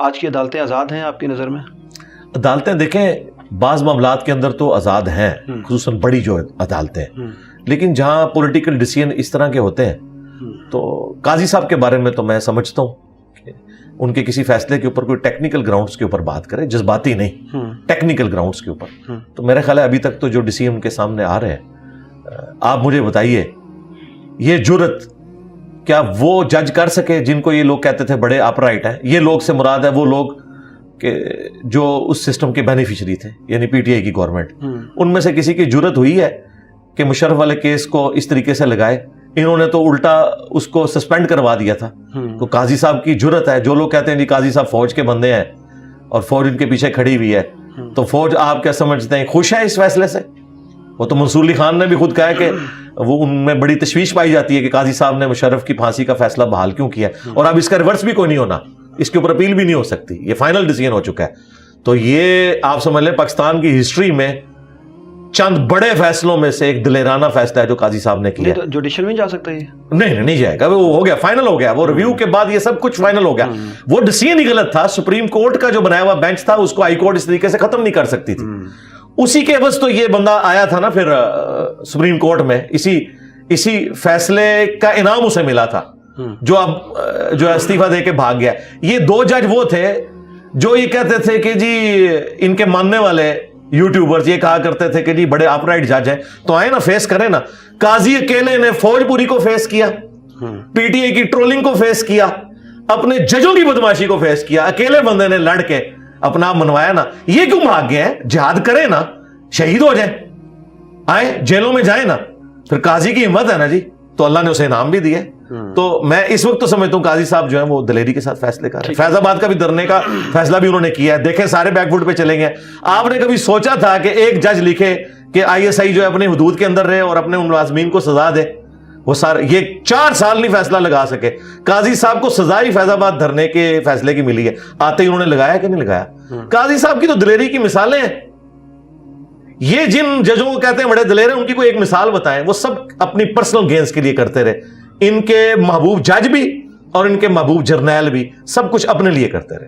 آج کی عدالتیں آزاد ہیں آپ کی نظر میں؟ عدالتیں دیکھیں بعض معاملات کے اندر تو آزاد ہیں، خصوصاً بڑی جو عدالتیں، لیکن جہاں پولیٹیکل ڈیسیژن اس طرح کے ہوتے ہیں تو قاضی صاحب کے بارے میں تو میں سمجھتا ہوں کہ ان کے کسی فیصلے کے اوپر کوئی ٹیکنیکل گراؤنڈز کے اوپر بات کرے، جذباتی نہیں، ٹیکنیکل گراؤنڈز کے اوپر. تو میرا خیال ہے ابھی تک تو جو ڈیسیژن ان کے سامنے آ رہے ہیں، آپ مجھے بتائیے یہ جرت کیا وہ جج کر سکے جن کو یہ لوگ کہتے تھے بڑے اپرائٹ ہیں؟ یہ لوگ سے مراد ہے وہ لوگ کہ جو اس سسٹم کے بینیفیشری تھے، یعنی پی ٹی آئی کی گورنمنٹ. ان میں سے کسی کی جرت ہوئی ہے کہ مشرف والے کیس کو اس طریقے سے لگائے؟ انہوں نے تو الٹا اس کو سسپینڈ کروا دیا تھا. تو قاضی صاحب کی جرت ہے. جو لوگ کہتے ہیں جی قاضی صاحب فوج کے بندے ہیں اور فوج ان کے پیچھے کھڑی ہوئی ہے، تو فوج آپ کیا سمجھتے ہیں خوش ہے اس فیصلے سے؟ وہ تو منصور علی خان نے بھی خود کہا ہے کہ وہ ان میں بڑی تشویش پائی جاتی ہے کہ قاضی صاحب نے مشرف کی پھانسی کا فیصلہ بحال کیوں کیا، اور اب اس کا ریورس بھی کوئی نہیں ہونا، اس کے اوپر اپیل بھی نہیں ہو سکتی، یہ فائنل ڈیسیژن ہو چکا ہے. تو یہ آپ سمجھ لیں پاکستان کی ہسٹری میں چند بڑے فیصلوں میں سے ایک دلیرانہ فیصلہ ہے جو قاضی صاحب نے کیا. جوڈیشل میں جا سکتا ہے یہ؟ نہیں جائے گا، وہ ہو گیا، فائنل ہو گیا. وہ ریویو کے بعد یہ سب کچھ فائنل ہو گیا. وہ ڈیسیژن ہی غلط تھا. سپریم کورٹ کا جو بنایا ہوا بینچ تھا اس کو ہائی کورٹ اس طریقے سے ختم نہیں کر سکتی تھی. اسی کے عوض تو یہ بندہ آیا تھا نا پھر سپریم کورٹ میں، اسی فیصلے کا انعام اسے ملا تھا جو اب جو استعفیٰ دے کے بھاگ گیا. یہ دو جج وہ تھے جو یہ کہتے تھے کہ جی ان کے ماننے والے یوٹیوبرز یہ کہا کرتے تھے کہ جی بڑے اپرائٹ جج ہیں، تو آئے نا فیس کریں نا. قاضی اکیلے نے فوج پوری کو فیس کیا، پی ٹی آئی کی ٹرولنگ کو فیس کیا، اپنے ججوں کی بدماشی کو فیس کیا، اکیلے بندے نے لڑ کے اپنا آپ منوایا نا. یہ کیوں بھاگ گئے ہیں؟ جہاد کریں نا، شہید ہو جائیں، آئے جیلوں میں جائیں نا. پھر قاضی کی ہمت ہے نا جی، تو اللہ نے اسے انعام بھی دیا. تو میں اس وقت تو سمجھتا ہوں قاضی صاحب جو ہیں وہ دلیری کے ساتھ فیصلے کر رہے ہیں. فیض آباد کا بھی دھرنے کا فیصلہ بھی انہوں نے کیا ہے. دیکھیں سارے بیک فوٹ پہ چلیں گے. آپ نے کبھی سوچا تھا کہ ایک جج لکھے کہ آئی ایس آئی جو ہے اپنے حدود کے اندر رہے اور اپنے ان ملازمین کو سزا دے؟ وہ سارے یہ 4 سال نہیں فیصلہ لگا سکے. قاضی صاحب کو سزا ہی فیض آباد دھرنے کے فیصلے کی ملی ہے. آتے ہی انہوں نے لگایا کہ نہیں لگایا؟ قاضی صاحب کی تو دلیری کی مثالیں ہیں. یہ جن ججوں کو کہتے ہیں بڑے دلیر ہیں، ان کی کوئی ایک مثال بتائیں. وہ سب اپنی پرسنل گینز کے لیے کرتے رہے. ان کے محبوب جج بھی اور ان کے محبوب جرنیل بھی سب کچھ اپنے لیے کرتے رہے.